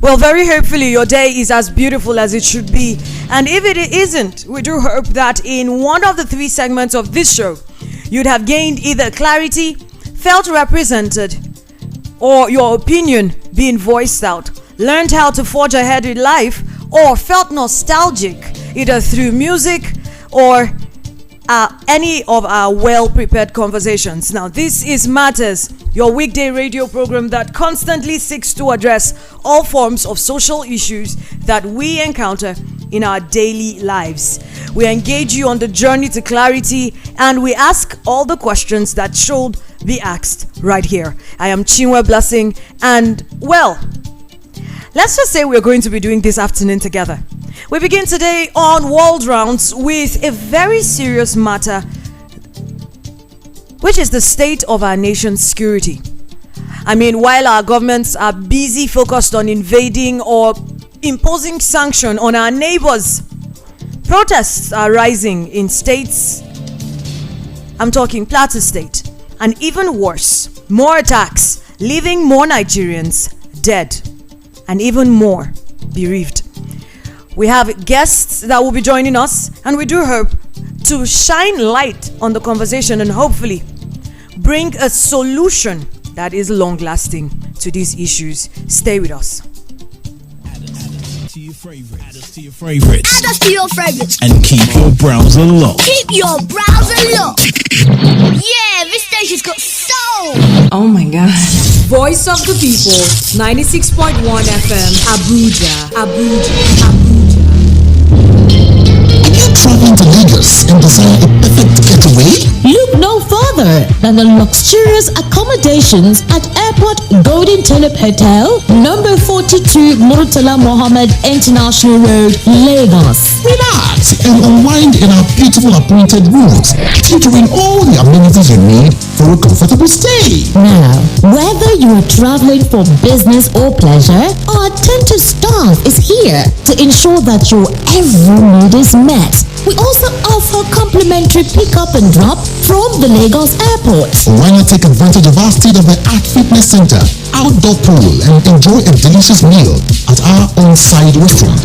Well, very hopefully your day is as beautiful as it should be. And if it isn't, we do hope that in one of the three segments of this show, you'd have gained either clarity, felt represented, or your opinion being voiced out, learned how to forge ahead in life, or felt nostalgic either through music or any of our well-prepared conversations. Now, this is Matters, your weekday radio program that constantly seeks to address all forms of social issues that we encounter in our daily lives. We engage you on the journey to clarity, and we ask all the questions that should be asked right here. I am Chinwe Blessing, and well, let's just say we're going to be doing this afternoon together. We begin today on World Rounds with a very serious matter, which is the state of our nation's security. I mean, while our governments are busy focused on invading or imposing sanction on our neighbors, protests are rising in states. I'm talking Plateau State, and even worse, more attacks, leaving more Nigerians dead and even more bereaved. We have guests that will be joining us, and we do hope to shine light on the conversation and hopefully bring a solution that is long-lasting to these issues. Stay with us. Add us to your favorites. Add us to your favorites. And keep your browser locked. Keep your browser locked. Yeah, this station's got soul. Oh my God. Voice of the People, 96.1 FM, Abuja. Traveling to Lagos and desire a perfect getaway? Look no further than the luxurious accommodations at Airport Golden Tulip Hotel, number 42 Murtala Mohammed International Road, Lagos. Relax and unwind in our beautiful appointed rooms, featuring all the amenities you need for a comfortable stay. Now, whether you are traveling for business or pleasure, our attentive staff is here to ensure that your every need is met. We also offer complimentary pick-up and drop from the Lagos airport. Why not take advantage of our state-of-the-art fitness center, outdoor pool, and enjoy a delicious meal at our on-site restaurant?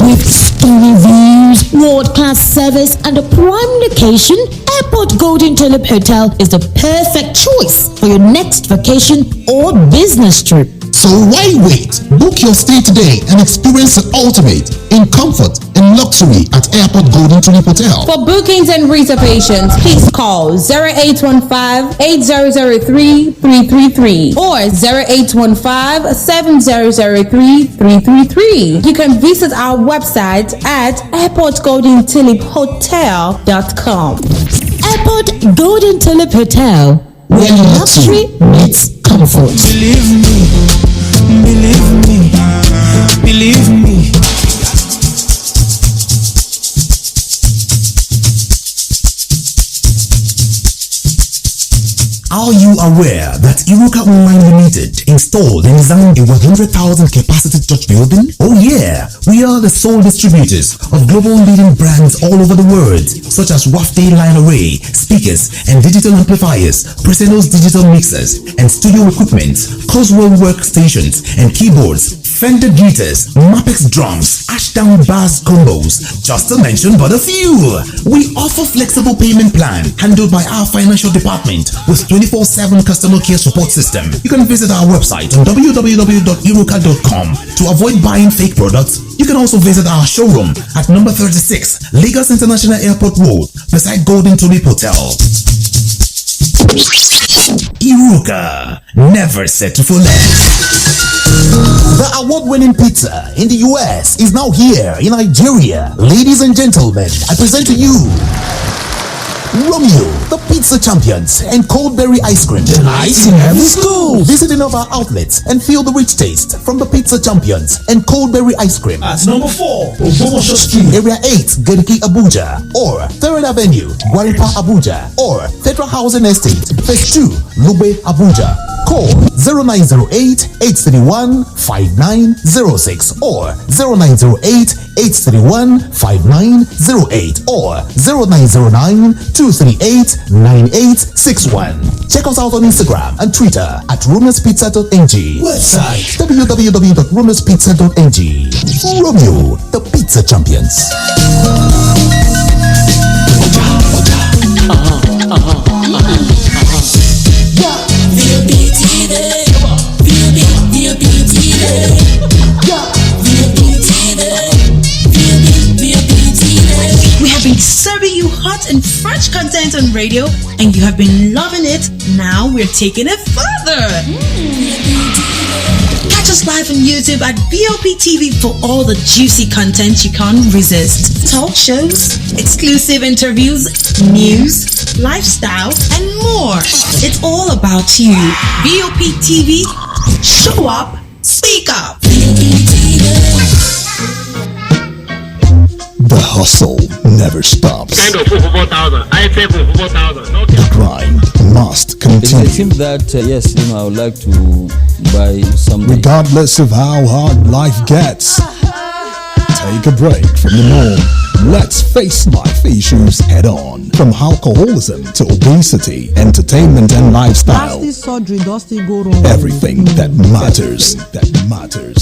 With stunning views, world-class service, and a prime location, Airport Golden Tulip Hotel is the perfect choice for your next vacation or business trip. So why wait? Book your stay today and experience the ultimate in comfort and luxury at Airport Golden Tulip Hotel. For bookings and reservations, please call 0815-8003-333 or 0815-7003-333. You can visit our website at airportgoldentuliphotel.com. Airport Golden Tulip Hotel, where luxury meets comfort. Believe me. Are you aware that Iruka Online Limited installed and designed a 100,000 capacity church building? Oh yeah, we are the sole distributors of global leading brands all over the world, such as Wafday Line Array, speakers and digital amplifiers, Preseno's digital mixers and studio equipment, Coswell workstations and keyboards, Fender guitars, Mapex drums, Ashdown bass combos, just to mention but a few. We offer flexible payment plan handled by our financial department with 24/7 customer care support system. You can visit our website on www.iruka.com to avoid buying fake products. You can also visit our showroom at number 36 Lagos International Airport Road beside Golden Tulip Hotel. Iruka, never settle for less. The award-winning pizza in the US is now here in Nigeria. Ladies and gentlemen, I present to you Romeo, the pizza champions, and Coldberry ice cream. Delight in every school. Visit any of our outlets and feel the rich taste from the pizza champions and Coldberry ice cream. At number 4, Ogbomosho Street, Area 8, Geriki, Abuja, or 3rd Avenue, Gwaripa, Abuja, or Federal Housing Estate, Phase 2, Lube, Abuja. Call 0908-831-5906 or 0908-831-5908 or 0909-238-9861. Check us out on Instagram and Twitter at rumourspizza.ng. Website www.rumourspizza.ng. Romeo, the pizza champions. We have been serving you hot and fresh content on radio, and you have been loving it. Now we're taking it further. Catch us live on YouTube at VOP TV for all the juicy content you can't resist. Talk shows, exclusive interviews, news, lifestyle, and more. It's all about you. VOP TV, show up, speak up. The hustle never stops. Kind of 4,000. I pay for 4,000. The grind must It continue. seems that yes, I would like to buy something. Regardless of how hard life gets, take a break from the norm. Let's face life issues head on. From alcoholism to obesity, entertainment and lifestyle. Surgery does still go wrong. Everything that matters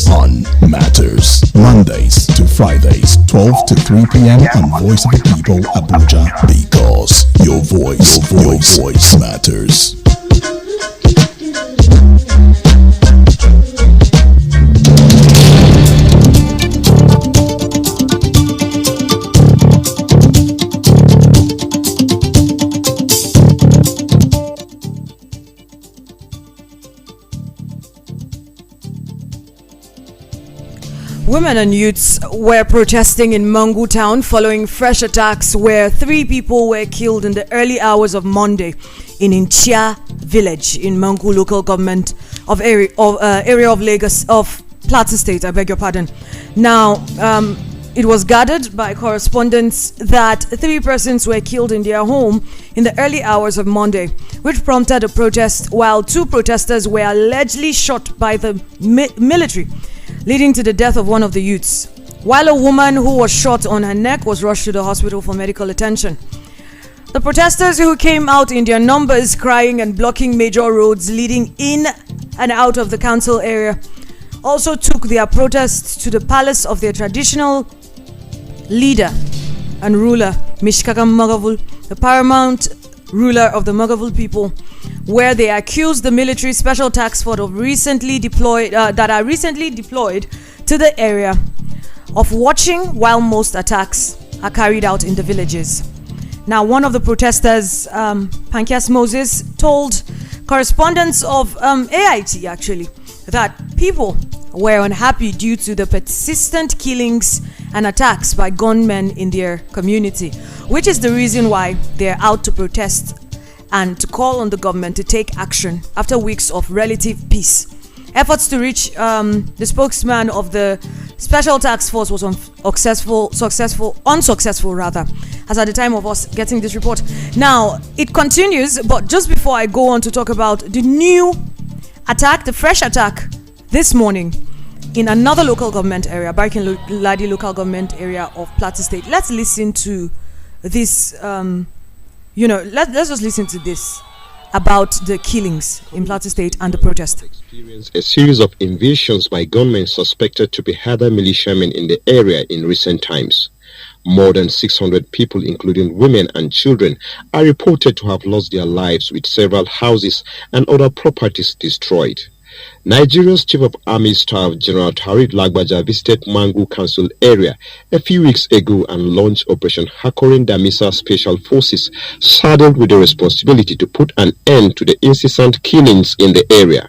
on Matters. Mondays to Fridays, 12 to 3 p.m. on Voice of the People, Abuja, because your voice matters. Women and youths were protesting in Mangu town following fresh attacks where 3 people were killed in the early hours of Monday in Inchia village in Mangu local government of area of Lagos of Plateau State. I beg your pardon. Now, it was gathered by correspondents that 3 persons were killed in their home in the early hours of Monday, which prompted a protest, while 2 protesters were allegedly shot by the military, leading to the death of one of the youths, while a woman who was shot on her neck was rushed to the hospital for medical attention. The protesters, who came out in their numbers crying and blocking major roads leading in and out of the council area, also took their protests to the palace of their traditional leader and ruler, Mishkakam Magavul, the paramount ruler of the Magavul people, where they accused the military special task force of recently deployed to the area of watching while most attacks are carried out in the villages. Now, one of the protesters, Pankias Moses, told correspondents of AIT actually that people were unhappy due to the persistent killings and attacks by gunmen in their community, which is the reason why they're out to protest and to call on the government to take action after weeks of relative peace. Efforts to reach the spokesman of the special task force was unsuccessful as at the time of us getting this report. Now, it continues, but just before I go on to talk about the new attack, the fresh attack this morning in another local government area, Barkin Ladi local government area of Plateau State, let's listen to this, let's just listen to this about the killings in Plateau State and the protest. A series of invasions by gunmen suspected to be Hadar militiamen in the area in recent times. More than 600 people, including women and children, are reported to have lost their lives, with several houses and other properties destroyed. Nigeria's Chief of Army Staff General Tariq Lagbaja visited Mangu Council area a few weeks ago and launched Operation Hakorin Damisa Special Forces, saddled with the responsibility to put an end to the incessant killings in the area.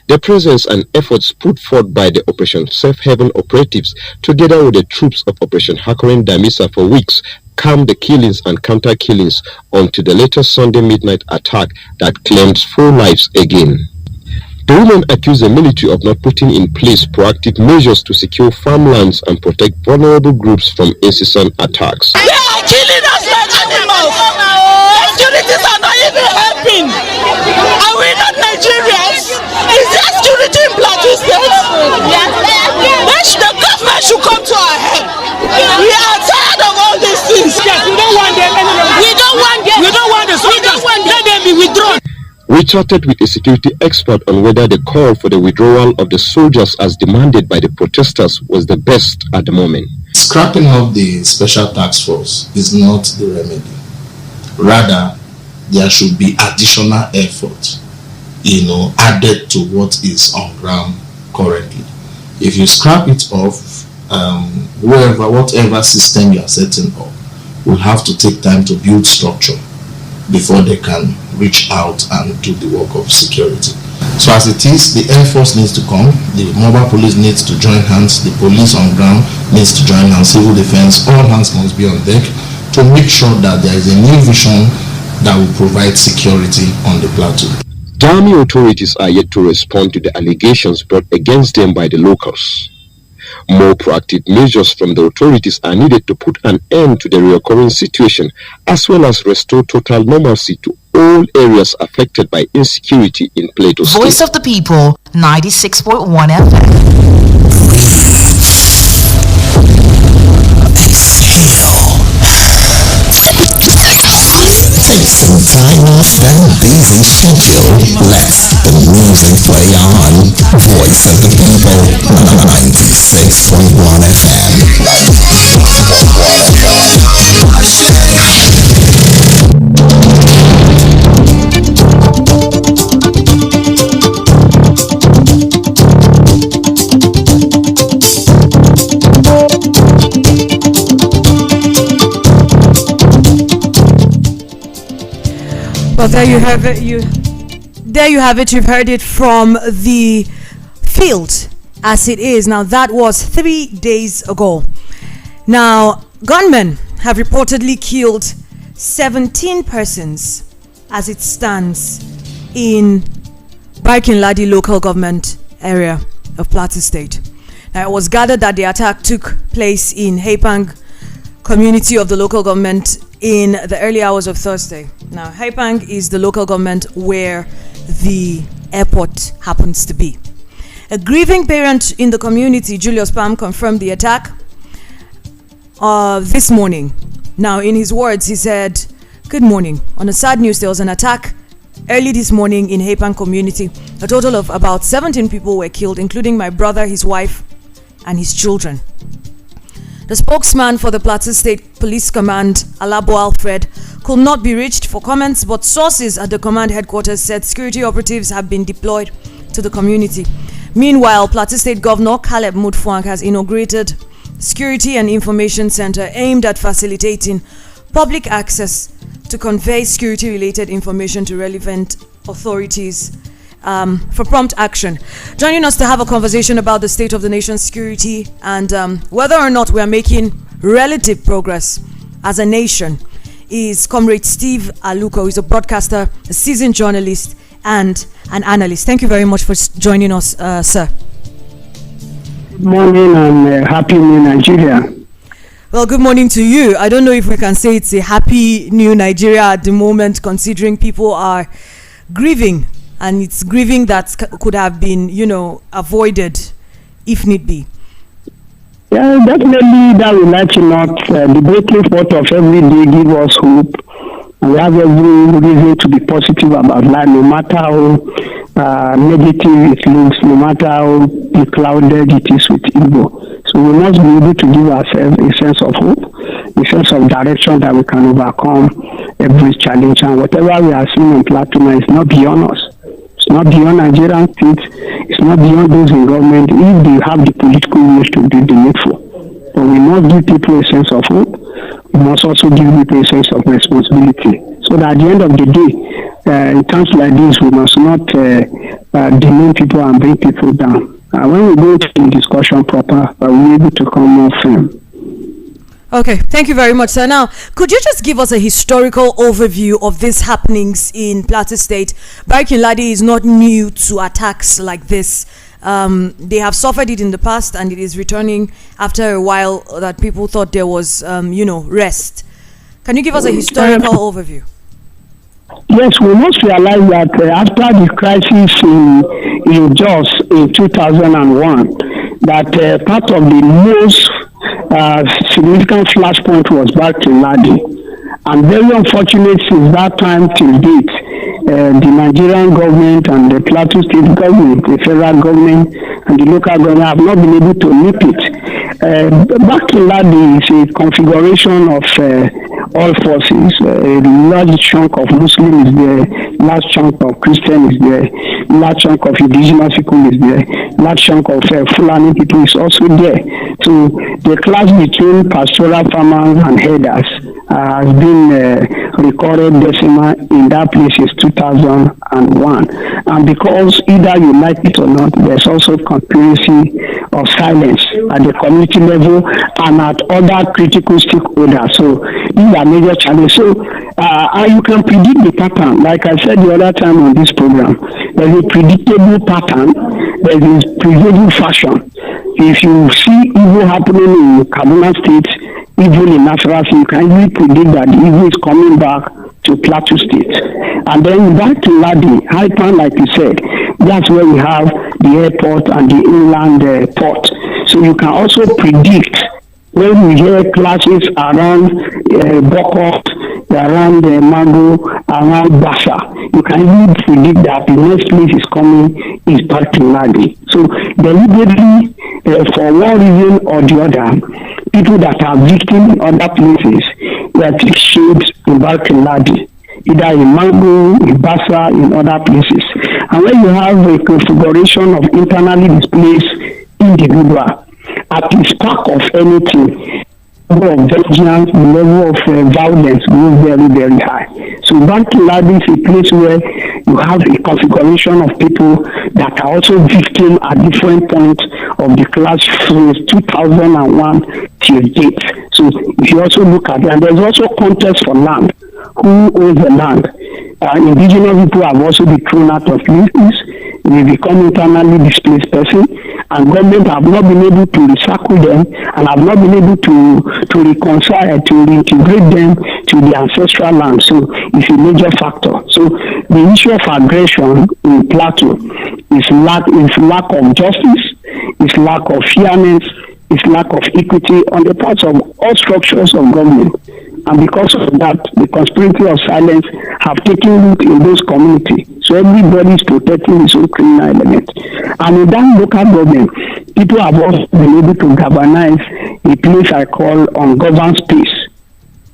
The presence and efforts put forth by the Operation Safe Haven operatives, together with the troops of Operation Hakorin Damisa for weeks, calmed the killings and counter-killings until the latest Sunday midnight attack that claimed 4 lives again. The women accused the military of not putting in place proactive measures to secure farmlands and protect vulnerable groups from incessant attacks. They are killing us like animals! authorities are not even helping. Are we not Nigerians? Is there security in Plateau State? The government should come to our help. We are tired of all these things. Yes, we don't want them anymore. We don't want them. We don't want the soldiers. Let them be withdrawn. We chatted with a security expert on whether the call for the withdrawal of the soldiers as demanded by the protesters was the best at the moment. Scrapping off the special task force is not the remedy. Rather, there should be additional effort, added to what is on ground currently. If you scrap it off, whatever system you are setting up will have to take time to build structure before they can reach out and do the work of security. So as it is, the Air Force needs to come, the mobile police needs to join hands, the police on ground needs to join hands, civil defense, all hands must be on deck to make sure that there is a new vision that will provide security on the plateau. The army authorities are yet to respond to the allegations brought against them by the locals. More proactive measures from the authorities are needed to put an end to the recurring situation, as well as restore total normalcy to all areas affected by insecurity in Plateau State. Voice of the People, 96.1 FM. Take some time off that busy schedule. Let the music play on. Voice of the People, 96.1 Well, there you have it. There you have it. You've heard it from the field as it is. Now, that was 3 days ago. Now, gunmen have reportedly killed 17 persons as it stands in Barkin-Ladi local government area of Plateau State. Now, it was gathered that the attack took place in Haipang community of the local government in the early hours of Thursday. Now, Haipang is the local government where the airport happens to be. A grieving parent in the community, Julius Pam, confirmed the attack this morning. Now, in his words, he said, "Good morning. On a sad news, there was an attack early this morning in Haipang community. A total of about 17 people were killed, including my brother, his wife, and his children." The spokesman for the Plateau State Police Command, Alabo Alfred, could not be reached for comments, but sources at the command headquarters said security operatives have been deployed to the community. Meanwhile, Plateau State Governor Caleb Mutfwang has inaugurated Security and Information Center aimed at facilitating public access to convey security-related information to relevant authorities for prompt action. Joining us to have a conversation about the state of the nation's security and whether or not we are making relative progress as a nation is Comrade Steve Aluko, who is a broadcaster, a seasoned journalist, and an analyst. Thank you very much for joining us, sir. Good morning and happy new Nigeria. Well, good morning to you. I don't know if we can say it's a happy new Nigeria at the moment, considering people are grieving. And it's grieving that could have been, avoided if need be. Yeah, definitely that will actually not. The breaking forth of every day give us hope. And we have every reason to be positive about life, no matter how negative it looks, no matter how clouded it is with evil. So we must be able to give ourselves a sense of hope, a sense of direction that we can overcome every challenge. And whatever we are seeing in Plateau is not beyond us. It's not beyond Nigerian states. It's not beyond those in government if they have the political will to do the needful. But we must give people a sense of hope. We must also give people a sense of responsibility. So that at the end of the day, in times like this, we must not demean people and bring people down. When we go to the discussion proper, we're able to come more firm. Okay, thank you very much, sir. Now, could you just give us a historical overview of these happenings in Plateau State? Barkin-Ladi is not new to attacks like this. They have suffered it in the past, and it is returning after a while that people thought there was, rest. Can you give us a historical overview? Yes, we must realize that after the crisis in Jos in 2001, that part of the most significant flashpoint was back to Ladi. And very unfortunate since that time till date, the Nigerian government and the Plateau state government, the federal government and the local government have not been able to nip it. Back to Ladi is a configuration of all forces. A large chunk of Muslims is there, large chunk of Christian is there, large chunk of indigenous people is there, large chunk of Fulani people is also there. So the clash between pastoral farmers and herders has been recorded decimal in that place since 2001. And because either you like it or not, there's also conspiracy of silence at the community level and at other critical stakeholders. So these are major challenges. So you can predict the pattern. Like I said the other time on this program, there's a predictable pattern, there is prevailing fashion. If you see evil happening in Kaduna State, evil in Nasarawa State, you can easily predict that the evil is coming back to Plateau State. And then back to Ladi, Haipan, like you said, that's where we have the airport and the inland port. So you can also predict when you hear clashes around Bokot, around Mago, around Basa, you can even predict that the next place is coming is back to Ladi. So deliberately, for one reason or the other, people that are victims in other places, they take shapes in back to Ladi, either in Mango, in Basa, in other places. And when you have a configuration of internally displaced individual, at the spark of anything, the level of vengeance, the level of violence goes very, very high. So Banki is a place where you have a configuration of people that are also victims at different points of the clash since 2001 till date. So if you also look at it, and there's also contest for land. Who owns the land? Indigenous people have also been thrown out of places. They become internally displaced person, and government have not been able to recycle them and have not been able to reconcile, to reintegrate them to the ancestral land. So it's a major factor. So the issue of aggression in Plateau is lack of justice, is lack of fairness, is lack of equity on the parts of all structures of government. And because of that, the conspiracy of silence have taken root in those communities. So everybody is protecting his own criminal element. And in that local government, people have also been able to galvanize a place I call ungoverned space,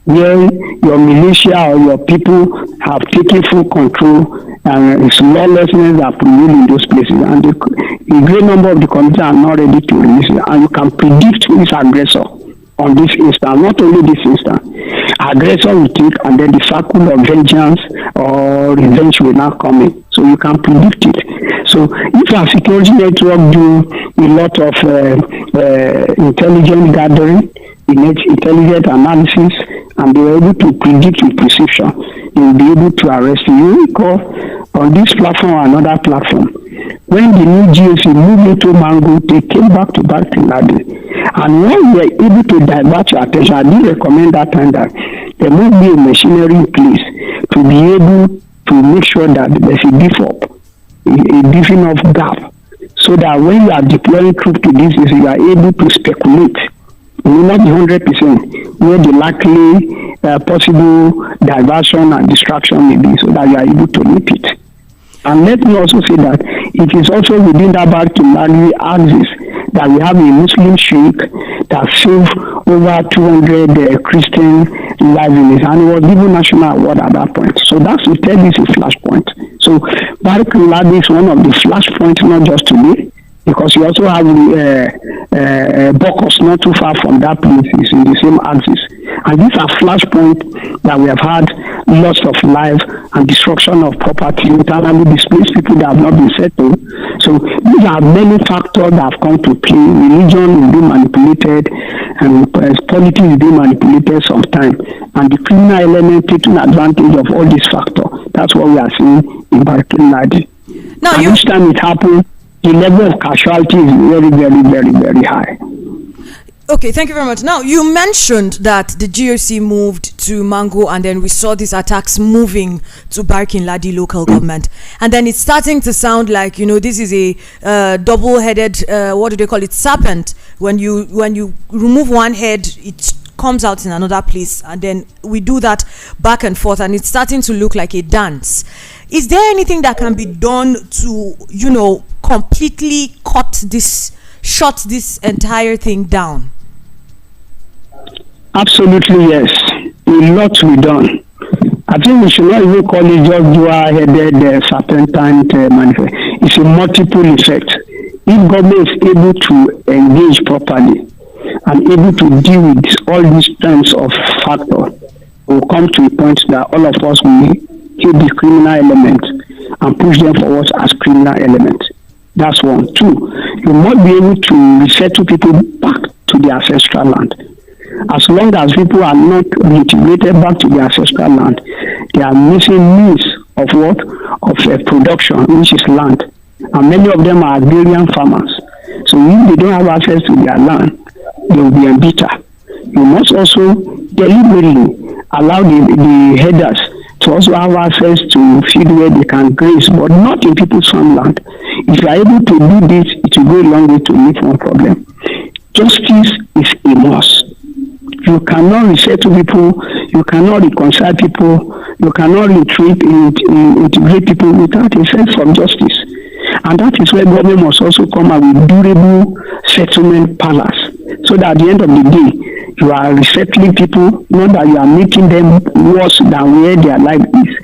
where your militia or your people have taken full control and it's lawlessness that prevail in those places. And the great number of the communities are not ready to release it. And you can predict who is aggressor on this instant, not only this instant. Aggressor will take, and then the circle of vengeance or revenge will now come in. So you can predict it. So if our security network do a lot of intelligent gathering, intelligent analysis, and they are able to predict with precision, they will be able to arrest you. Because on this platform or another platform, when the new GSC moved into Mango, they came back to Ladi. And when we were able to divert your attention, I did recommend that time that there must be a machinery in place to be able to make sure that there's a diffing of gap, so that when you are deploying troops to this, you are able to speculate, not 100%, where the likely possible diversion and distraction may be, so that you are able to nip it. And let me also say that it is also within that Barkimali axis that we have a Muslim sheikh that saved over 200 Christian lives in it, and it was given national award at that point. So that's to tell this a flashpoint. So Barkimali is one of the flashpoints, not just today, because you also have Bokos not too far from that place, is in the same axis. And these are flashpoints that we have had loss of life and destruction of property, internally displaced people that have not been settled. So these are many factors that have come to play. Religion is being manipulated, and politics is being manipulated sometimes. And the criminal element taking advantage of all these factors. That's what we are seeing in Barkin. Now, each time it happens, the level of casualty is very, very, very, very high. Okay, thank you very much. Now, you mentioned that the GOC moved to Mango, and then we saw these attacks moving to Barkin Ladi local government. And then it's starting to sound like, this is a double-headed, what do they call it, serpent. When you remove one head, it comes out in another place. And then we do that back and forth, and it's starting to look like a dance. Is there anything that can be done to, completely shut this entire thing down? Absolutely, yes. A lot to be done. I think we should not even call it just dual-headed serpentine manifest. It's a multiple effect. If government is able to engage properly and able to deal with all these kinds of factors, we'll come to a point that all of us will hit the criminal element and push them forward as criminal elements. That's one. Two, you must be able to resettle people back to their ancestral land. As long as people are not reintegrated back to their ancestral land, they are missing means of what? Of production, which is land. And many of them are agrarian farmers. So if they don't have access to their land, they will be embittered. You must also deliberately allow the headers to also have access to field where they can graze, but not in people's farmland. If you are able to do this, it will go a long way to meet one problem. Justice is a must. You cannot resettle people, you cannot reconcile people, you cannot integrate people without a sense of justice. And that is where government must also come up with durable settlement palace. So that at the end of the day, you are resettling people, not that you are making them worse than where their life is.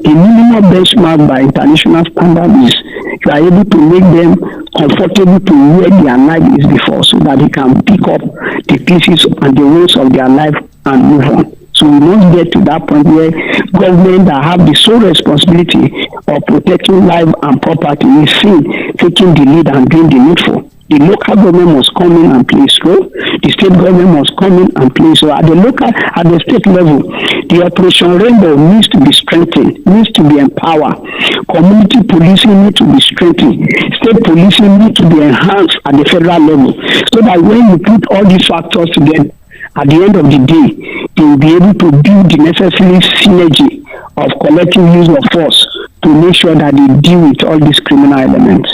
A minimum benchmark by international standards is you are able to make them comfortable to where their life is before, so that they can pick up the pieces and the roles of their life and move on. So we must get to that point where government that have the sole responsibility of protecting life and property is seen taking the lead and doing the needful. The local government must come in and play its role. The state government must come in and play its role. At the state level, the operation rainbow needs to be strengthened, needs to be empowered. Community policing needs to be strengthened. State policing needs to be enhanced at the federal level, so that when you put all these factors together, at the end of the day, they will be able to build the necessary synergy of collective use of force to make sure that they deal with all these criminal elements.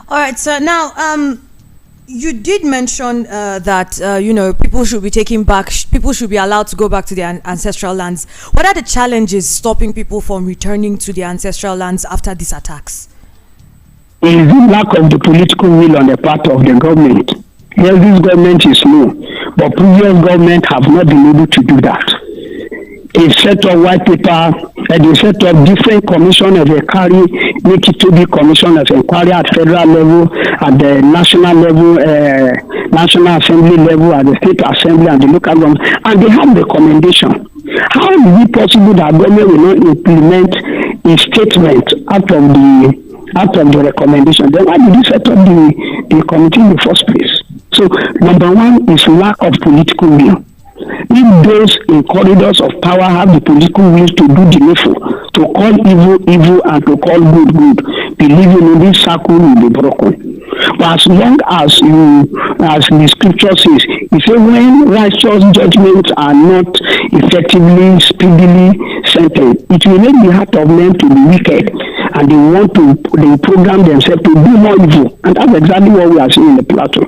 All right, so now you did mention that people should be people should be allowed to go back to their ancestral lands. What are the challenges stopping people from returning to their ancestral lands after these attacks? It is the lack of the political will on the part of the government. Yes, this government is new, but previous government have not been able to do that. A set of white paper, and a set of different commission of inquiry, make it to be commission of inquiry at federal level, at the national level, national assembly level, at the state assembly and the local government, and they have recommendation. How is it possible that government will not implement a statement out of the recommendation? Then why did you set up the committee in the first place? So number one is lack of political will. If those in corridors of power have the political will to do the needful, to call evil evil and to call good good, believe me, this circle will be broken. But as long as the scripture says, it says when righteous judgments are not effectively, speedily sentenced, it will make the heart of men to be wicked, and they program themselves to do more evil. And that's exactly what we are seeing in the Plateau.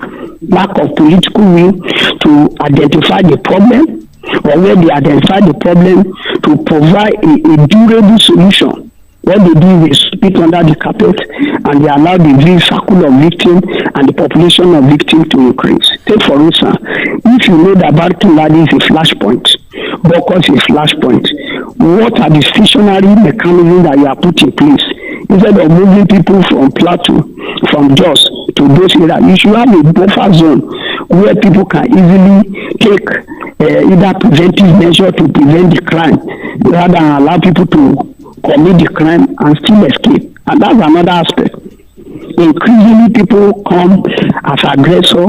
Lack of political will to identify the problem, or where they identify the problem, to provide a durable solution. What they do is speak under the carpet, and they allow the circle of victims and the population of victims to increase. Take for instance, if you know that Barkin Ladi is a flashpoint, Bokos is a flashpoint, what are the stationary mechanisms that you are putting in place? Instead of moving people from Plateau, from Jos to those areas, you should have a buffer zone where people can easily take either preventive measure to prevent the crime, rather than allow people to commit the crime and still escape. And that's another aspect. Increasingly, people come as aggressor,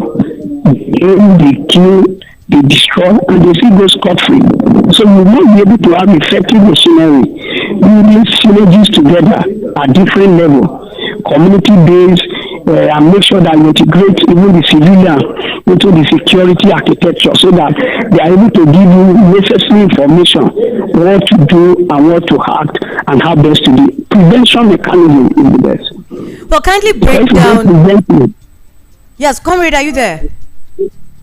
they kill, they destroy, and they still go scot-free. So we must be able to have effective machinery, building synergies together at different levels, community-based, and make sure that you integrate even the civilian into the security architecture so that they are able to give you necessary information what to do and what to act and how best to do. Prevention mechanism is the best. Well, kindly break down. Yes, comrade, are you there?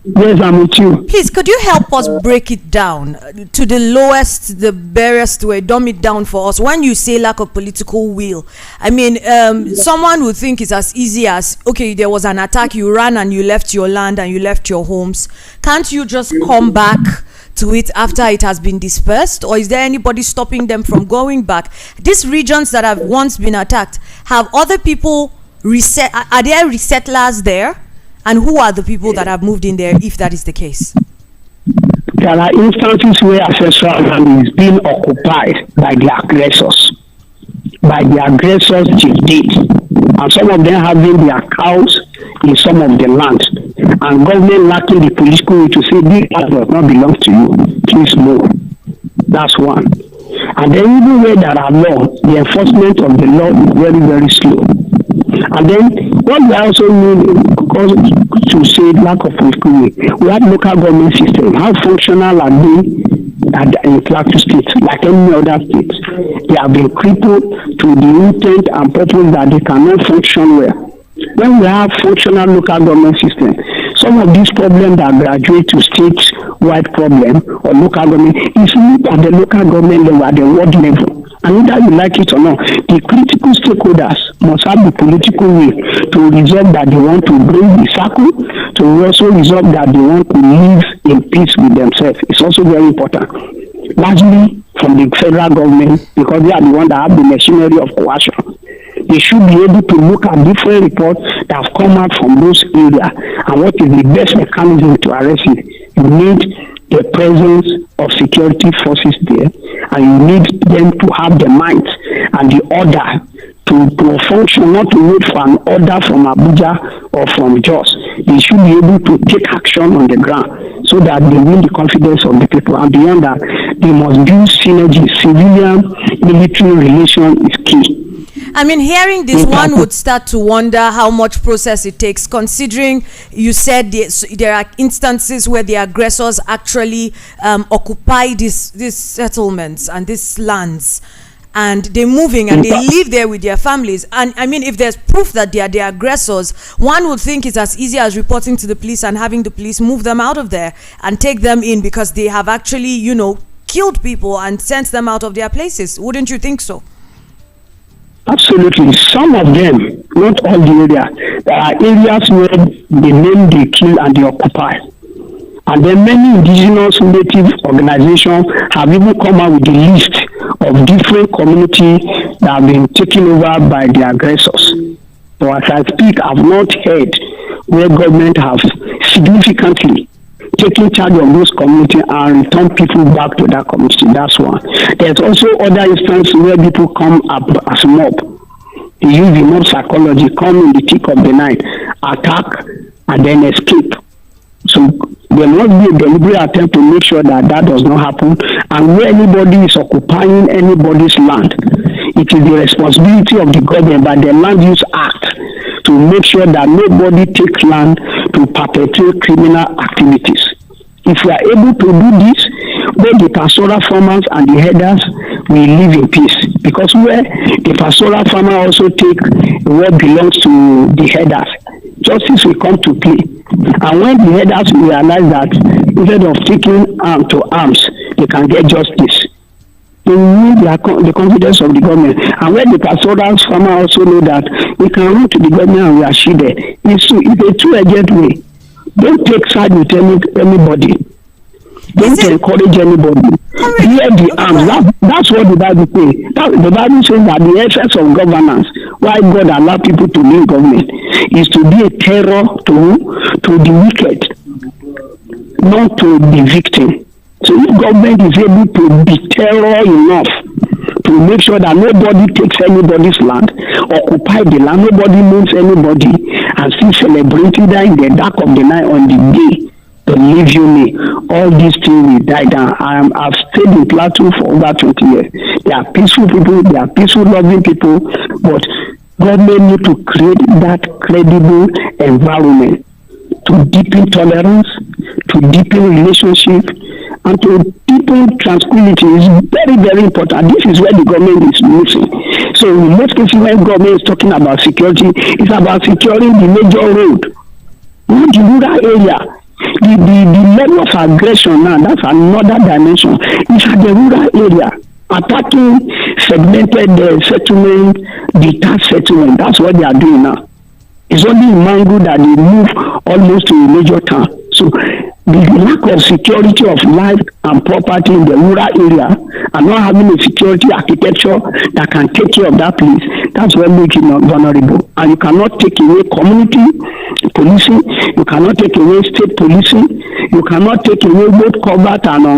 Yes, I'm with you. Please, could you help us break it down to the lowest, the barest way, dumb it down for us? When you say lack of political will, I mean, someone would think it's as easy as, okay, there was an attack, you ran and you left your land and you left your homes. Can't you just come back to it after it has been dispersed? Or is there anybody stopping them from going back? These regions that have once been attacked, have other people are there resettlers there? And who are the people that have moved in there, if that is the case? There are instances where ancestral land is being occupied by the aggressors to date. And some of them having their cows in some of the land. And government lacking the political will to say, this land does not belong to you. Please move. That's one. And then even where there are law, the enforcement of the law is very, very slow. And then what we also need to say lack of political will, we have local government system. How functional are they in Plateau State, like any other state? They have been crippled to the intent and purpose that they cannot function well. When we have functional local government system, some of these problems that graduate to state-wide problem or local government is not at the local government level, at the world level. And whether you like it or not, the critical stakeholders must have the political will to resolve that they want to bring the circle, to also resolve that they want to live in peace with themselves. It's also very important. Largely from the federal government, because they are the ones that have the machinery of coercion. They should be able to look at different reports that have come out from those areas and what is the best mechanism to arrest it. You need the presence of security forces there, and you need them to have the might and the order to function, not to wait for an order from Abuja or from Jos. They should be able to take action on the ground so that they win the confidence of the people. And beyond that, they must build synergy. Civilian-military relation is key. I mean, hearing this, one would start to wonder how much process it takes, considering you said there are instances where the aggressors actually occupy these settlements and these lands, and they're moving and they live there with their families. And I mean, if there's proof that they are the aggressors, one would think it's as easy as reporting to the police and having the police move them out of there and take them in, because they have actually, killed people and sent them out of their places. Wouldn't you think so? Absolutely. Some of them, not all the area. There are areas where they name, they kill, and they occupy. And then many indigenous native organizations have even come out with a list of different communities that have been taken over by the aggressors. So as I speak, I've not heard where government have significantly taking charge of those communities and return people back to that community. That's one. There's also other instances where people come up as mob. They use the mob psychology, come in the thick of the night, attack, and then escape. So there must be a deliberate attempt to make sure that does not happen. And where anybody is occupying anybody's land, it is the responsibility of the government by the Land Use Act to make sure that nobody takes land to perpetrate criminal activities. If we are able to do this, both the pastoral farmers and the herders will live in peace. Because where the pastoral farmer also take what belongs to the herders, justice will come to play. And when the herders realize that instead of taking to arms, they can get justice, they need the confidence of the government. And when the pastoral farmer also know that we can run to the government and we are shielded, it's a two-edged way. Don't take side with anybody. Don't encourage anybody. Hear the arms. That's what the Bible says. The Bible says that the essence of governance, why God allow people to be in government, is to be a terror to the wicked, not to the victim. So if government is able to be terror enough to make sure that nobody takes anybody's land, occupy the land, nobody moves anybody, and still celebrating that in the dark of the night on the day, believe you me, all these things will die down. I've stayed in Plateau for over 20 years. They are peaceful people, they are peaceful loving people, but Government need to create that credible environment to deepen tolerance, to deepen relationship, and to deepen tranquility is very, very important. This is where the government is missing. So in most cases, when government is talking about security, it's about securing the major road, not the rural area. The level of aggression now, that's another dimension. It's at the rural area. Attacking segmented settlement, detached settlement. That's what they are doing now. It's only in Mango that they move almost to a major town. So the lack of security of life and property in the rural area and not having a security architecture that can take care of that place, that's what makes it vulnerable. And you cannot take away community policing, you cannot take away state policing, you cannot take away both covert and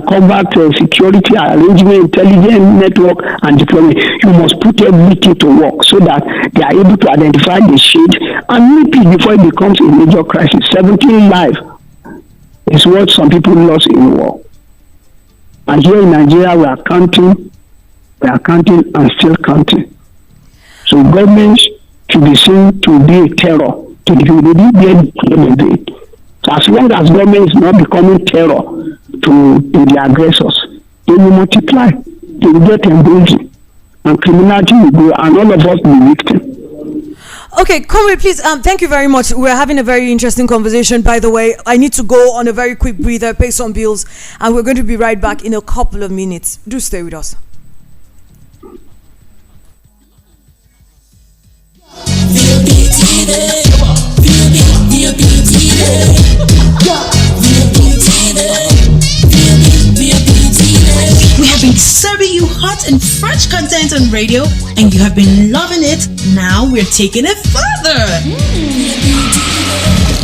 covert security arrangement, intelligence network and deployment. You must put everything to work so that they are able to identify the shade and nip it before it becomes a major crisis. 17 lives is what some people lost in war. And here in Nigeria, we are counting and still counting. So governments should be seen to be a terror to the people. So as long as government is not becoming terror to the aggressors, they will multiply, they will get emboldened, and criminality will grow, and all of us will be victims. Okay, Comrade, please, thank you very much. We're having a very interesting conversation, by the way. I need to go on a very quick breather, pay some bills, and we're going to be right back in a couple of minutes. Do stay with us. We have been serving you hot and fresh content on radio, and you have been loving it. Now we're taking it further.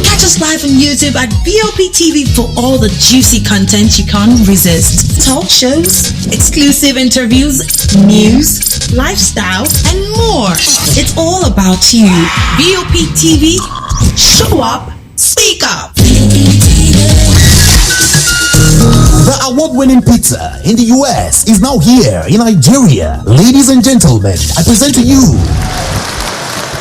Catch us live on YouTube at BOP TV for all the juicy content you can't resist. Talk shows, exclusive interviews, news, lifestyle, and more. It's all about you. BOP TV, show up, speak up. The award-winning pizza in the US is now here in Nigeria. Ladies and gentlemen, I present to you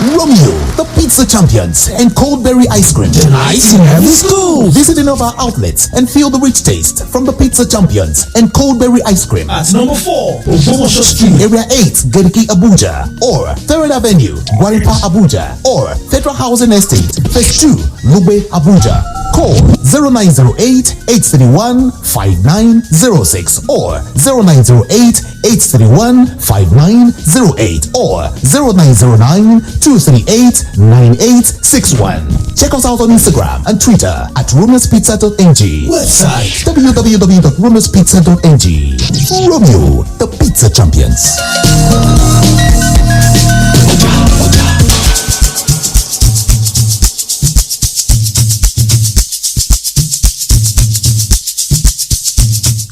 Romeo, the pizza champions, and cold berry ice cream. Nice in every school. Visit any of our outlets and feel the rich taste from the pizza champions and cold berry ice cream. At number 4, Ogbomosho Street, Area 8, Geriki, Abuja, or 3rd Avenue, Gwaripa, Abuja, or Federal Housing Estate, Phase 2, Lube, Abuja. Call 0908-831-5906 or 0908-831-5908 or 0909-238-9861. Check us out on Instagram and Twitter at rumourspizza.ng. Website www.rumourspizza.ng. Romeo, the pizza champions.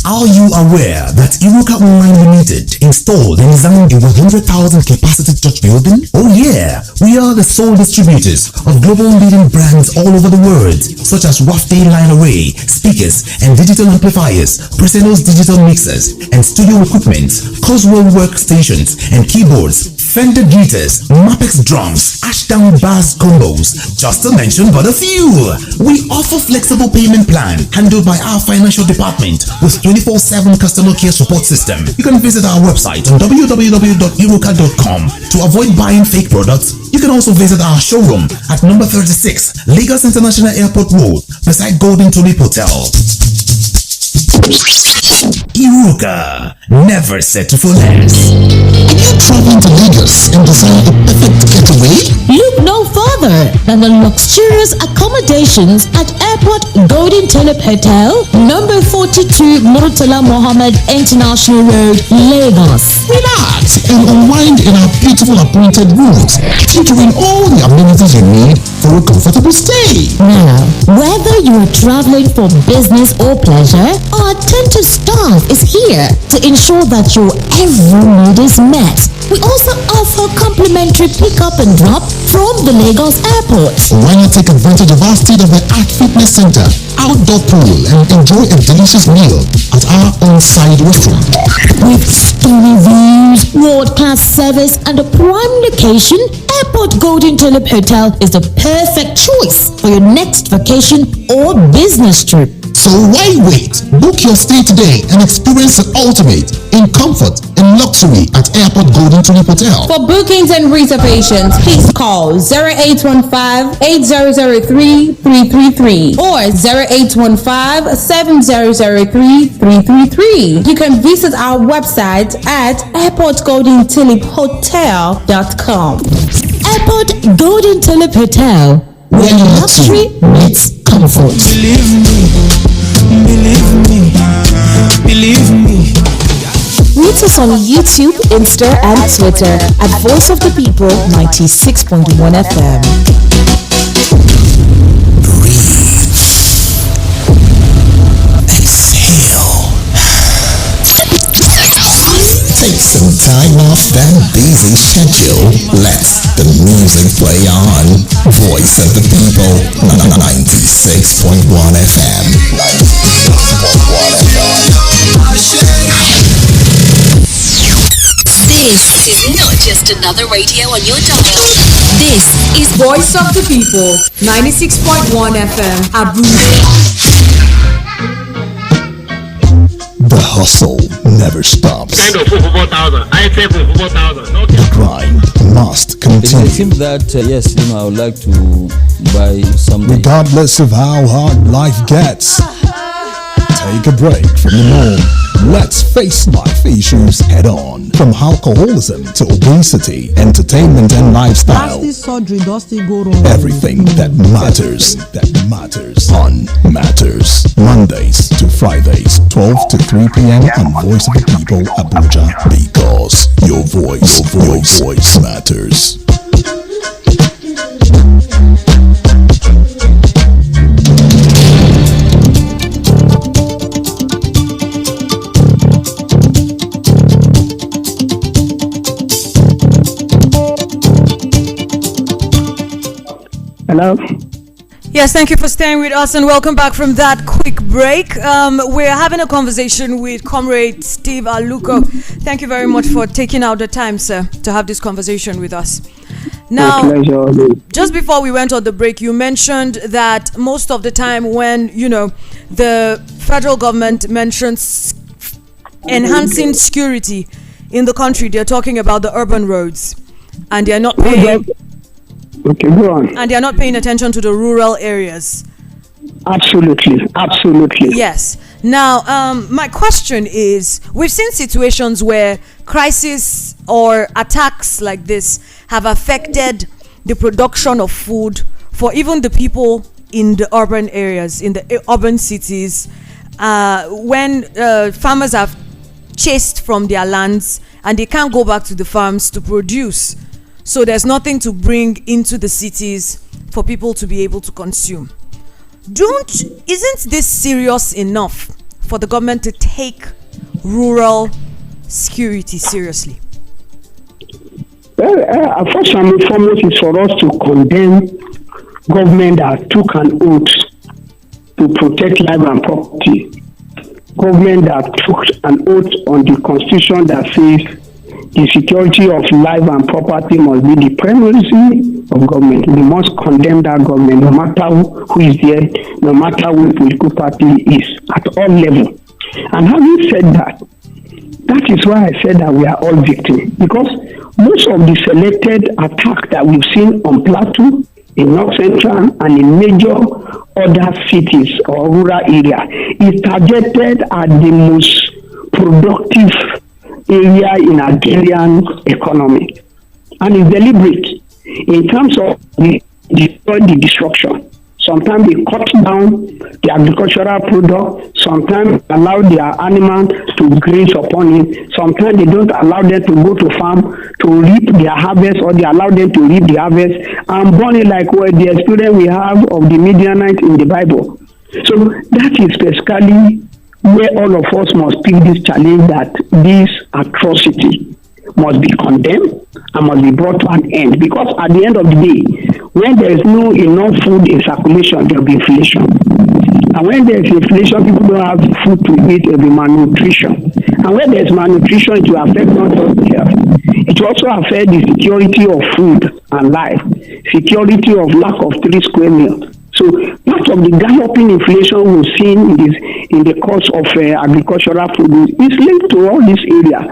Are you aware that Iruka Online Limited installed and designed a 100,000 capacity church building? Oh yeah, we are the sole distributors of global leading brands all over the world, such as Wafday Line Array, speakers and digital amplifiers, Preseno's digital mixers and studio equipment, Coswell workstations and keyboards, Fender guitars, Mapex drums, Ashdown bass combos, just to mention but a few. We offer flexible payment plan handled by our financial department with 24/7 customer care support system. You can visit our website on www.iruka.com to avoid buying fake products. You can also visit our showroom at number 36 Lagos International Airport Road beside Golden Tulip Hotel. Iruka, never settle for less. Are you traveling to Lagos and desire a perfect getaway? Look no further than the luxurious accommodations at Airport Golden Tulip Hotel, number 42 Murtala Mohammed International Road, Lagos. Relax and unwind in our beautiful appointed rooms, featuring all the amenities you need for a comfortable stay. Now, whether you are traveling for business or pleasure, our attentive staff is here to ensure that your every need is met. We also offer complimentary pickup and drop from the Lagos airport. Why not take advantage of our state-of-the-art fitness center, outdoor pool, and enjoy a delicious meal at our on-site restaurant? With stunning views, world-class service, and a prime location, Airport Golden Tulip Hotel is the perfect choice for your next vacation or business trip. So why wait? Book your stay today and experience the ultimate in comfort and luxury at Airport Golden Tulip Hotel. For bookings and reservations, please call 0815-8003-333 or 0815-7003-333. You can visit our website at airportgoldentuliphotel.com. Airport Golden Tulip Hotel, where luxury meets comfort. Believe me. Meet us on YouTube, Insta, and Twitter at Voice of the People 96.1 FM. Take some time off that busy schedule. Let the music play on. Voice of the People, 96.1 FM. 96.1 FM. This is not just another radio on your dial. This is Voice of the People, 96.1 FM, Abuja. The hustle never stops. Kind of 4,000. I say 4,000. The grind must continue. It seems that, yes, I would like to buy something. Regardless of how hard life gets, take a break from the norm. Let's face life issues head on. From alcoholism to obesity, entertainment and lifestyle. Plastic surgery does still go wrong. Everything that matters on Matters. Mondays to Fridays, 12 to 3 p.m. on Voice of the People, Abuja. Because your voice matters. Hello? Yes, thank you for staying with us and welcome back from that quick break. We're having a conversation with Comrade Steve Aluko. Thank you very much for taking out the time, sir, to have this conversation with us. Now, just before we went on the break, you mentioned that most of the time when, the federal government mentions enhancing security in the country, they're talking about the urban roads and they're not paying... Okay, go on. And they are not paying attention to the rural areas. Absolutely. Yes. Now, my question is, we've seen situations where crises or attacks like this have affected the production of food for even the people in the urban areas, in the urban cities, when farmers are chased from their lands and they can't go back to the farms to produce. So there's nothing to bring into the cities for people to be able to consume. Isn't this serious enough for the government to take rural security seriously? Well, first and foremost is for us to condemn government that took an oath to protect life and property. Government that took an oath on the constitution that says the security of life and property must be the primacy of government. We must condemn that government, no matter who is there, no matter which political party is, at all levels. And having said that, that is why I said that we are all victims. Because most of the selected attacks that we've seen on Plateau, in North Central, and in major other cities or rural areas, is targeted at the most productive area in Nigerian economy, and is deliberate in terms of the destruction. Sometimes they cut down the agricultural product, sometimes allow their animals to graze upon it, sometimes they don't allow them to go to farm to reap their harvest, or they allow them to reap the harvest and burn it, like the experience we have of the Midianites in the Bible. So that is basically where all of us must pick this challenge, that this atrocity must be condemned and must be brought to an end. Because at the end of the day, when there is no enough food in circulation, there will be inflation. And when there is inflation, people don't have food to eat, there will be malnutrition. And when there is malnutrition, it will affect not just the health. It will also affect the security of food and life, security of lack of 3 square meals. So part of the galloping inflation we've seen in the course of agricultural food is linked to all these areas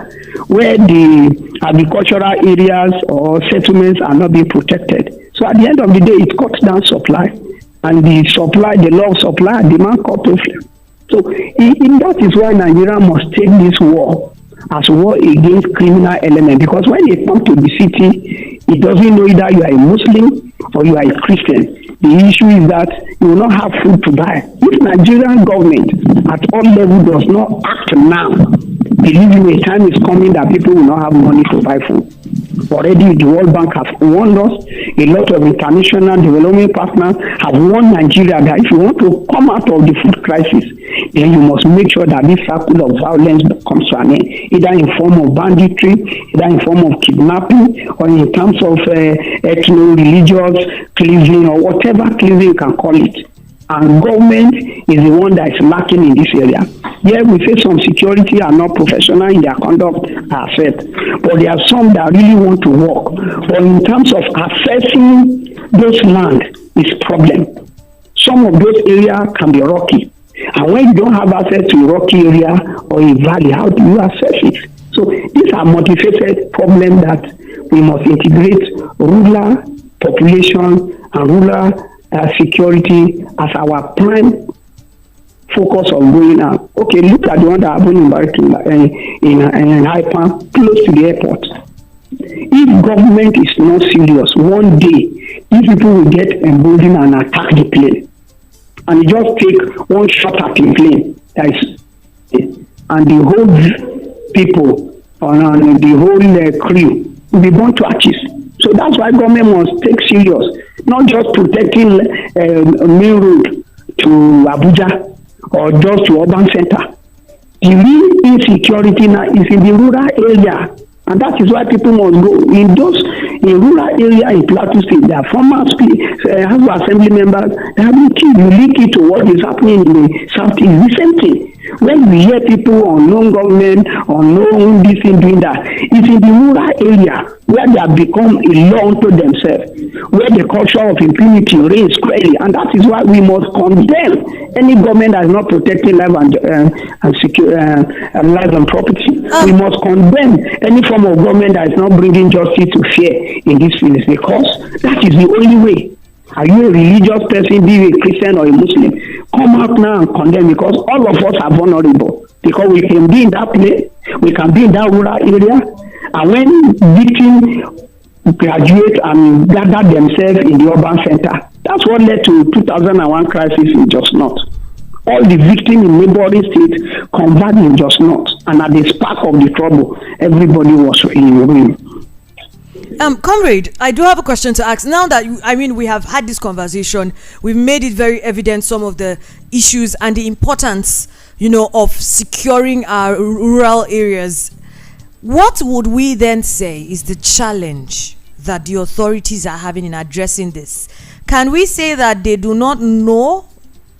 where the agricultural areas or settlements are not being protected. So at the end of the day, it cuts down supply. And the law of supply and demand cut off. So that is why Nigeria must take this war as war against criminal element, because when they come to the city, it doesn't know either you are a Muslim or you are a Christian. The issue is that you will not have food to buy. If Nigerian government at all levels does not act now, believe me, a time is coming that people will not have money to buy food. Already the World Bank has warned us, a lot of international development partners have warned Nigeria that if you want to come out of the food crisis, then you must make sure that this circle of violence comes to an end, either in form of banditry, either in form of kidnapping, or in terms of ethno-religious cleansing, or whatever cleansing you can call it. And government is the one that is lacking in this area. Yeah, we say some security are not professional in their conduct, accept, but there are some that really want to work. But in terms of accessing those land is problem. Some of those areas can be rocky. And when you don't have access to a rocky area or a valley, how do you access it? So these are multifaceted problems that we must integrate rural population and rural security as our prime focus of going out. Okay, look at the one that happened in Haipan, close to the airport. If government is not serious, one day these people will get emboldened and attack the plane, and you just take one shot at the plane, and the whole people and the whole crew will be born to ashes. So that's why government must take serious, not just protecting main road to Abuja or just to urban center. The real insecurity now is in the rural area, and that is why people must go in rural area in Plateau State. There are former House of Assembly members that have been killed. You link it to what is happening in the Southeast. The same thing. When we hear people unknown government, unknown this thing doing that, it's in the rural area where they have become a law unto themselves, where the culture of impunity reigns squarely, and that is why we must condemn any government that is not protecting life and secure life and property. We must condemn any form of government that is not bringing justice to fear in this field, because that is the only way. Are you a religious person, be you a Christian or a Muslim? Come out now and condemn, because all of us are vulnerable. Because we can be in that place, we can be in that rural area, and when victims graduate and gather themselves in the urban center, that's what led to 2001 crisis in Just Not. All the victims in neighboring states converged in Just Not, and at the spark of the trouble, everybody was in ruin. Comrade, I do have a question to ask. Now that we have had this conversation, we've made it very evident some of the issues and the importance, of securing our rural areas. What would we then say is the challenge that the authorities are having in addressing this? Can we say that they do not know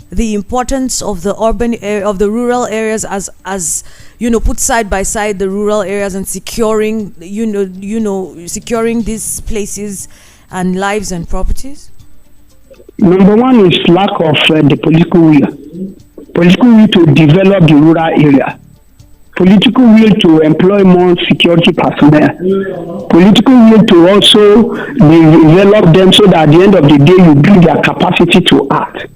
the importance of the the rural areas as put side by side the rural areas and securing securing these places and lives and properties? Number one is lack of the political will to develop the rural area, political will to employ more security personnel, political will to also develop them so that at the end of the day you build their capacity to act.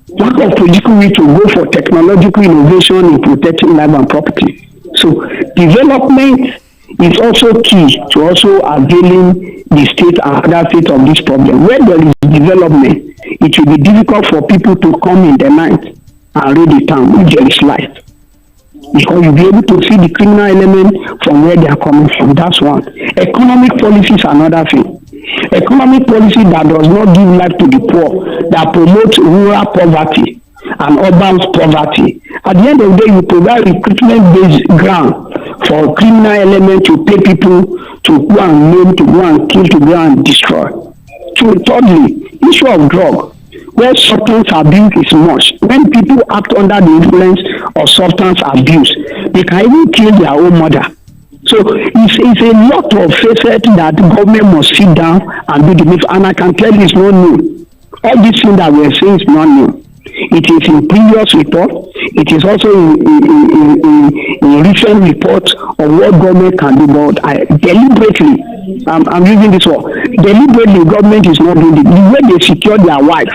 Lack of political will to go for technological innovation in protecting life and property. So development is also key to also availing the state and other states of this problem. Where there is development, it will be difficult for people to come in the night and raid the town if there is light, because you'll be able to see the criminal element from where they are coming from. That's one. Economic policies are another thing. Economic policy that does not give life to the poor, that promotes rural poverty and urban poverty. At the end of the day, you provide recruitment-based ground for criminal element to pay people to go and maim, to go and kill, to go and destroy. So thirdly, issue of drug, where substance abuse is much. When people act under the influence of substance abuse, they can even kill their own mother. So it's a lot of facet that the government must sit down and do the move. And I can tell you it's not new. All these things that we're saying is not new. It is in previous report. It is also in recent reports of what government can do. But deliberately, I'm using this word. Deliberately, government is not doing it. The way they secure their wife,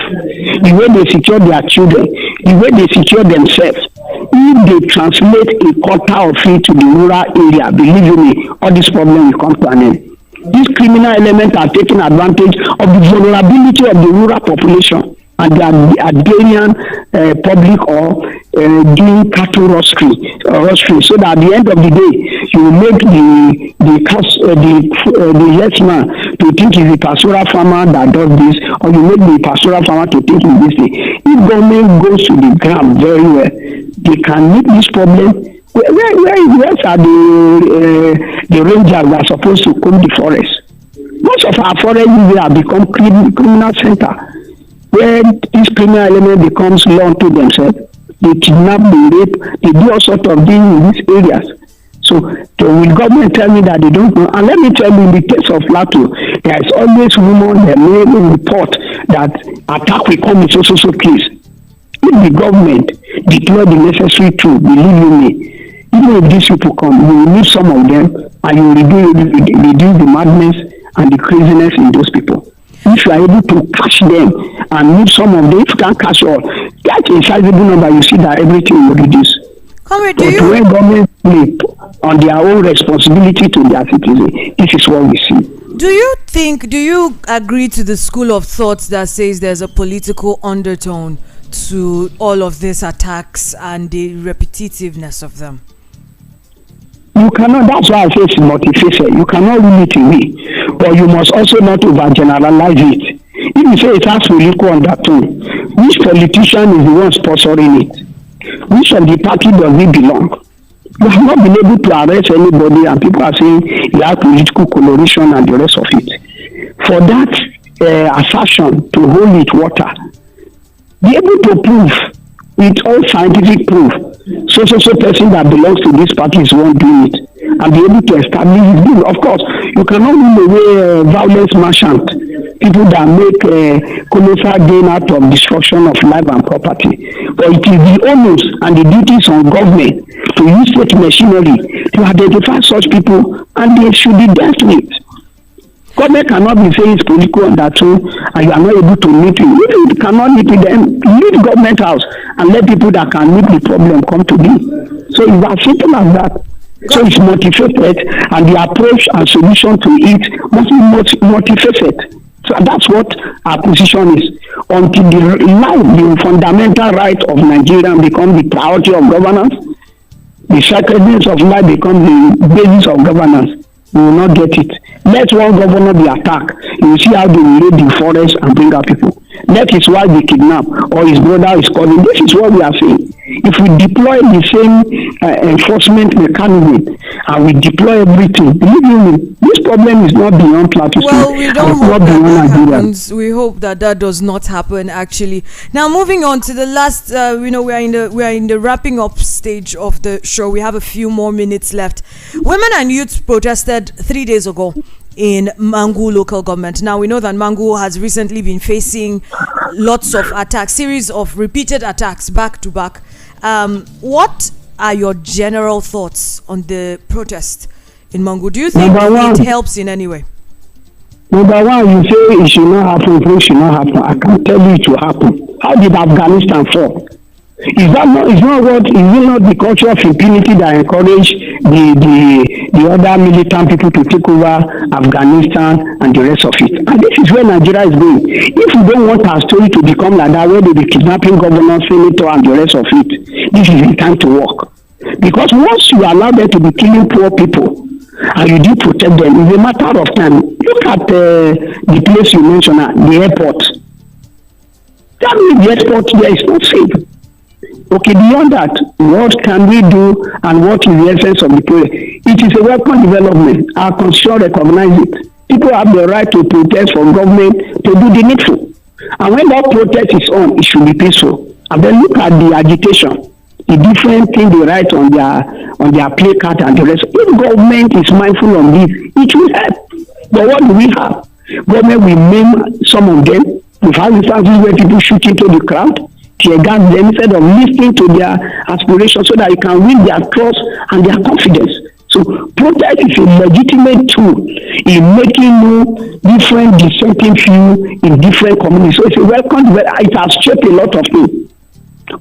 the way they secure their children, the way they secure themselves. If they translate a quarter of it to the rural area, believe you me, all this problem will come to an end. These criminal elements are taking advantage of the vulnerability of the rural population and the agrarian public or doing cattle rostering, so that at the end of the day, you will make the yes man to think he's a pastoral farmer that does this, or you make the pastoral farmer to think he's this thing. If government goes to the ground very well, they can meet this problem. Where are the rangers that are supposed to comb the forest? Most of our forests have become criminal center, where this criminal element becomes law unto themselves. They kidnap, they rape, they do all sorts of things in these areas. So will government tell me that they don't know? And let me tell you, in the case of Plateau, there is always rumor, there may be report that attack will come in so place. If the government deploy the necessary tool, believe you me, even if these people come, you will need some of them, and you will reduce the madness and the craziness in those people. If you are able to catch them and meet some of them, if you can't catch all, that's a sizable number, you see that everything will reduce. Comrade, but when government sleep on their own responsibility to their citizens, this is what we see. Do you agree to the school of thought that says there's a political undertone to all of these attacks and the repetitiveness of them? You cannot, that's why I say it's multifaceted. You cannot rule it away, but you must also not overgeneralize it. If you say it has political undertone, which politician is the one sponsoring it? Which of the party does it belong? You have not been able to arrest anybody, and people are saying you have political coloration and the rest of it. For that assertion to hold it water, be able to prove with all scientific proof, so person that belongs to this party is one doing it, and be able to establish his view. Of course, you cannot rule away violence merchant, people that make colossal gain out of destruction of life and property. But it is the onus and the duties on government to use state machinery to identify such people, and they should be dealt with. Government cannot be saying it's political undertone and you are not able to meet it. If you cannot meet with them, leave the government house and let people that can meet the problem come to be. So it's as simple as that. So it's multifaceted, and the approach and solution to it must be multifaceted. So that's what our position is. Until the fundamental right of Nigerians become the priority of governance, the sacredness of life becomes the basis of governance, we will not get it. Let one governor be attacked, you will see how they will raid the forest and bring out people. Let his wife be kidnapped or his brother is calling. This is what we are saying. If we deploy the same enforcement mechanism and we deploy everything, believe me, this problem is not beyond Plateau. Well, we don't hope that happens. We hope that does not happen. Actually, now moving on to the last, we are in the wrapping up stage of the show. We have a few more minutes left. Women and youth protested 3 days ago in Mangu local government. Now we know that Mangu has recently been facing lots of attacks, series of repeated attacks back to back. What are your general thoughts on the protest in Mangu? Do you think it helps in any way? Number one, you say it should not happen, it should not happen. I can tell you it will happen. How did Afghanistan fall? Is it not the culture of impunity that encourage the other militant people to take over Afghanistan and the rest of it? And this is where Nigeria is going. If we don't want our story to become like that, where they be kidnapping governors, senator, and the rest of it, this is the time to work. Because once you allow them to be killing poor people, and you do protect them, it's a matter of time. Look at the place you mentioned, the airport. That means the airport there is not safe. Okay, beyond that, what can we do and what is the essence of the project? It is a welcome development. Our constitution recognizes it. People have the right to protest for government to do the needful. And when that protest is on, it should be peaceful. And then look at the agitation, the different things they write on their placard and the rest. If government is mindful of this, it will help. But what do we have? Government will name some of them. We've had instances where people shoot into the crowd, tear gas them instead of listening to their aspirations so that you can win their trust and their confidence. So protest is a legitimate tool in making different dissenting view in different communities. So it's a welcome. It has shaped a lot of things.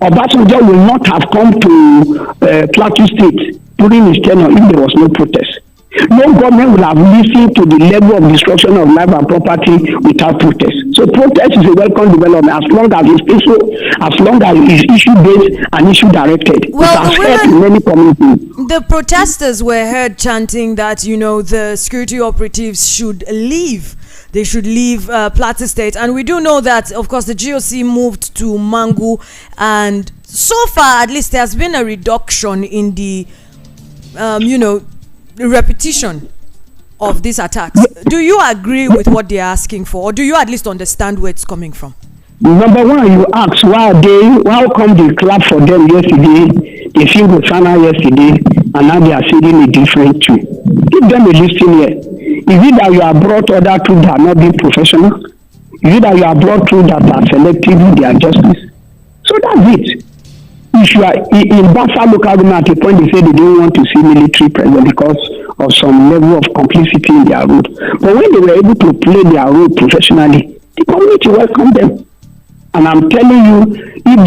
Obasanjo will not have come to Plateau State during his tenure if there was no protest. No government will have listened to the level of destruction of life and property without protest. So protest is a welcome development as long as it's peaceful, as long as it's issue-based and issue-directed. Well, it has helped in many communities. The protesters were heard chanting that, the security operatives should leave. They should leave Plateau State. And we do know that, of course, the GOC moved to Mangu. And so far, at least, there has been a reduction in the, repetition of these attacks. Do you agree with what they're asking for? Or do you at least understand where it's coming from? Number one, you ask, how come they clap for them yesterday? They sing the Sana yesterday, and now they are singing a different tune. Give them a listen here. Is it that you are brought other troops that are not being professional? Is it that you are brought troops that are selective in their justice? So that's it. If you are in Basa local government, at a point they say they don't want to see military presence because of some level of complicity in their role. But when they were able to play their role professionally, the community welcomed them. And I'm telling you, if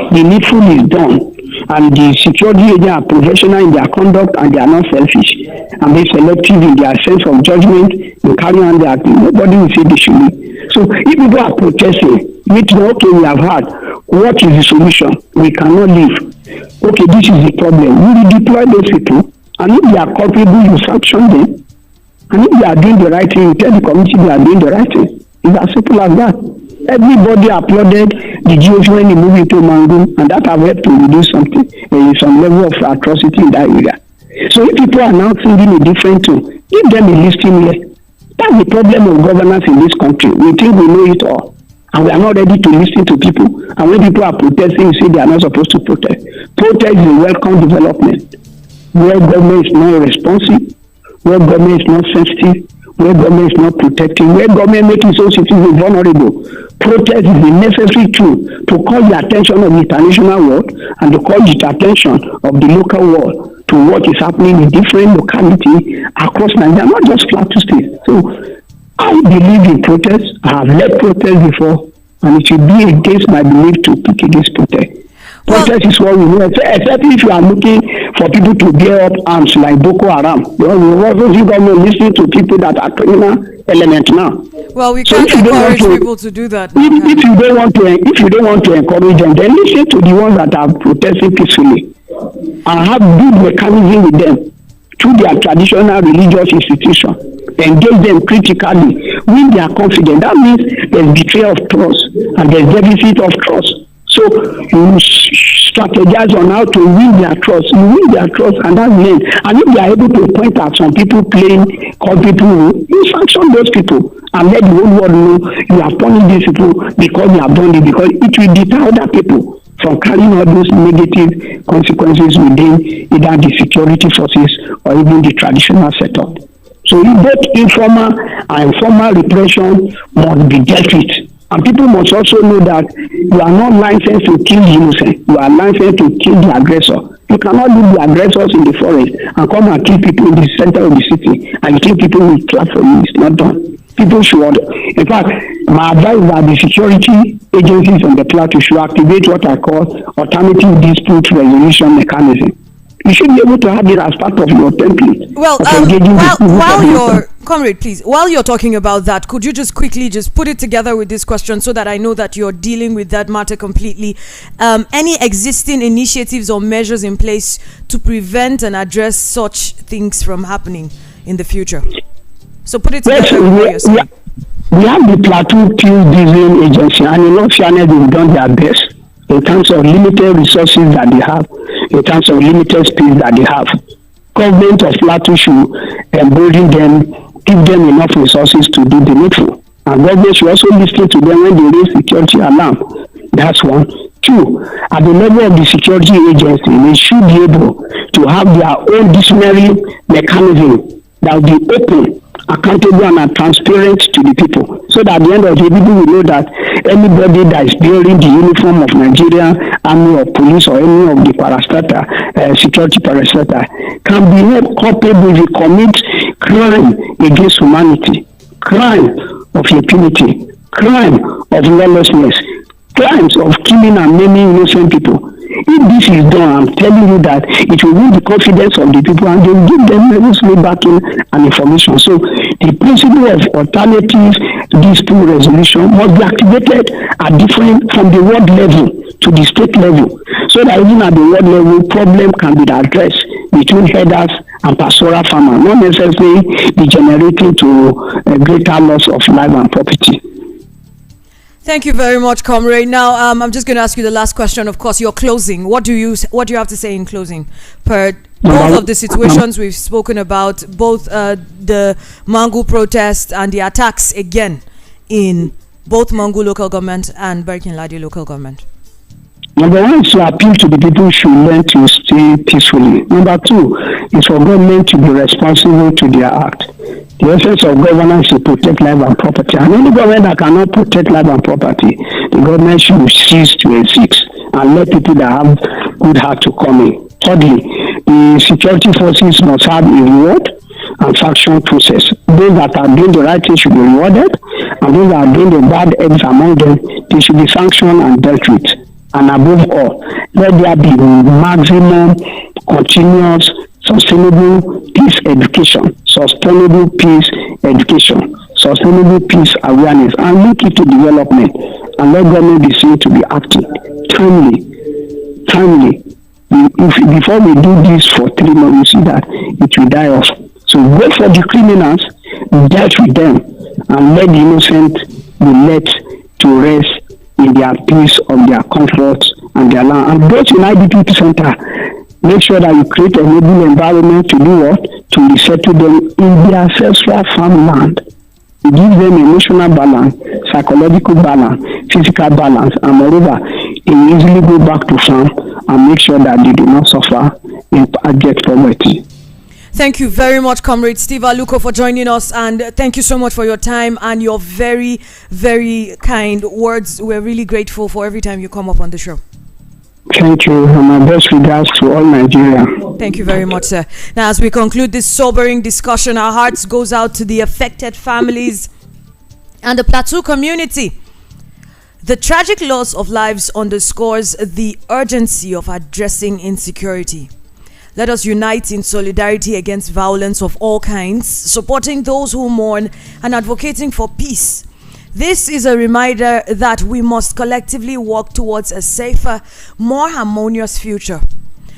the needful is done, and the security agents are professional in their conduct and they are not selfish, and they selective in their sense of judgment, they carry on their thing, nobody will say they should leave. So if people are protesting, we know, okay, we have had, what is the solution? We cannot leave. Okay, this is the problem. We will deploy those people, and if they are culpable, you sanction them. And if they are doing the right thing, you tell the community they are doing the right thing. It's as simple as that. Everybody applauded the Jews when they moved into Mangu, and that have helped to reduce some level of atrocity in that area. So if people are now singing a different tune, give them a listening ear. That's the problem of governance in this country. We think we know it all, and we are not ready to listen to people. And when people are protesting, you say they are not supposed to protest. Protest is a welcome development. Where government is not responsive, where government is not sensitive, where government is not protecting, where government making its own citizens vulnerable. Protest is a necessary tool to call the attention of the international world and to call the attention of the local world to what is happening in different localities across Nigeria, not just Plateau State. So I believe in protest. I have led protest before, and it should be against my belief to pick against protest. Protest is what we know, except if you are looking for people to bear up arms like Boko Haram. We also see government listening to people that are criminal element now. Well, we can't encourage people to do that. If you don't want to encourage them, then listen to the ones that are protesting peacefully and have good mechanism with them through their traditional religious institution. Engage them critically, win their confidence. That means there's betrayal of trust and there's deficit of trust. So you strategize on how to win their trust. You win their trust, and that's means. And if they are able to point at some people playing, call people, you sanction those people and let the whole world know you are punishing these people because they have done it, because it will deter other people from carrying all those negative consequences within either the security forces or even the traditional setup. So both informal and formal repression must be dealt with. And people must also know that you are not licensed to kill the innocent. You are licensed to kill the aggressor. You cannot leave the aggressors in the forest and come and kill people in the center of the city and you think people will clap for you. It's not done. People should, in fact, my advice is that the security agencies on the Plateau should activate what I call alternative dispute resolution mechanism. You should be able to have it as part of your template. Well, while you're talking about that, could you just quickly just put it together with this question so that I know that you're dealing with that matter completely? Any existing initiatives or measures in place to prevent and address such things from happening in the future? So put it together with what you're saying. We have the Plateau Fuel Diesel Agency, and in all fairness, they've done their best. in terms of limited resources that they have, in terms of limited space that they have. Government of Plateau should embolden them, give them enough resources to do the needful. And government should also listen to them when they raise security alarm. That's one. Two, at the level of the security agency, they should be able to have their own disciplinary mechanism that will be open, accountable, and transparent to the people. So that at the end of the day, people will know that anybody that is wearing the uniform of Nigeria Army or police or any of the parastatal, security parastatal, can be held culpable if he commit crime against humanity, crime of impunity, crime of lawlessness, crimes of killing and maiming innocent people. If this is done, I'm telling you that it will win the confidence of the people and they will give them necessary backing and information. So the principle of alternative dispute resolution must be activated at different from the ward level to the state level, so that even at the ward level, problem can be addressed between herders and pastoral farmers, not necessarily degenerating to a greater loss of life and property. Thank you very much, comrade. Now, I'm just going to ask you the last question. Of course, your closing. What do you have to say in closing? Per both of the situations we've spoken about, both the Mangu protest and the attacks again in both Mangu local government and Barkin Ladi local government. Number one is to appeal to the people should learn to stay peacefully. Number two is for government to be responsible to their act. The essence of governance is to protect life and property. And any government that cannot protect life and property, the government should cease to exist and let people that have good heart to come in. Thirdly, the security forces must have a reward and sanction process. Those that are doing the right thing should be rewarded, and those that are doing the bad eggs among them, they should be sanctioned and dealt with. And above all, let there be maximum, continuous, sustainable peace education, sustainable peace education, sustainable peace awareness, and link it to development. And let government be seen to be acting timely. Before we do this for 3 months, you see that it will die off. So wait for the criminals, dealt with them, and let the innocent be let to rest in their peace of their comfort and their land. And those in IDP center, make sure that you create a enable environment to do what? To resettle them in their ancestral farmland. Give them emotional balance, psychological balance, physical balance, and moreover, they easily go back to farm and make sure that they do not suffer in abject poverty. Thank you very much, Comrade Steve Aluko, for joining us, and thank you so much for your time and your very, very kind words. We're really grateful for every time you come up on the show. Thank you, and my best regards to all Nigeria. Thank you very much, sir. Now, as we conclude this sobering discussion, our hearts goes out to the affected families and the Plateau community. The tragic loss of lives underscores the urgency of addressing insecurity. Let us unite in solidarity against violence of all kinds, supporting those who mourn and advocating for peace. This is a reminder that we must collectively work towards a safer, more harmonious future.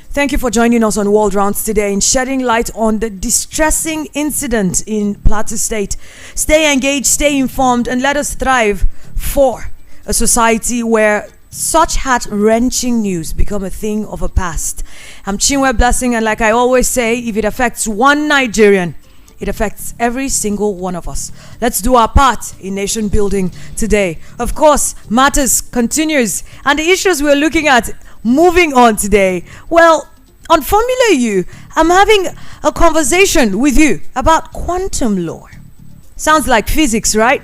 Thank you for joining us on World Rounds today in shedding light on the distressing incident in Plateau State. Stay engaged, stay informed, and let us thrive for a society where such heart-wrenching news become a thing of a past. I'm Chinwe Blessing, and like I always say, if it affects one Nigerian, it affects every single one of us. Let's do our part in nation building today. Of course, matters continues, and the issues we're looking at moving on today. Well, on Formula U, I'm having a conversation with you about quantum law. Sounds like physics, right?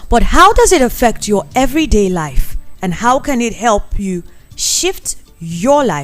But how does it affect your everyday life? And how can it help you shift your life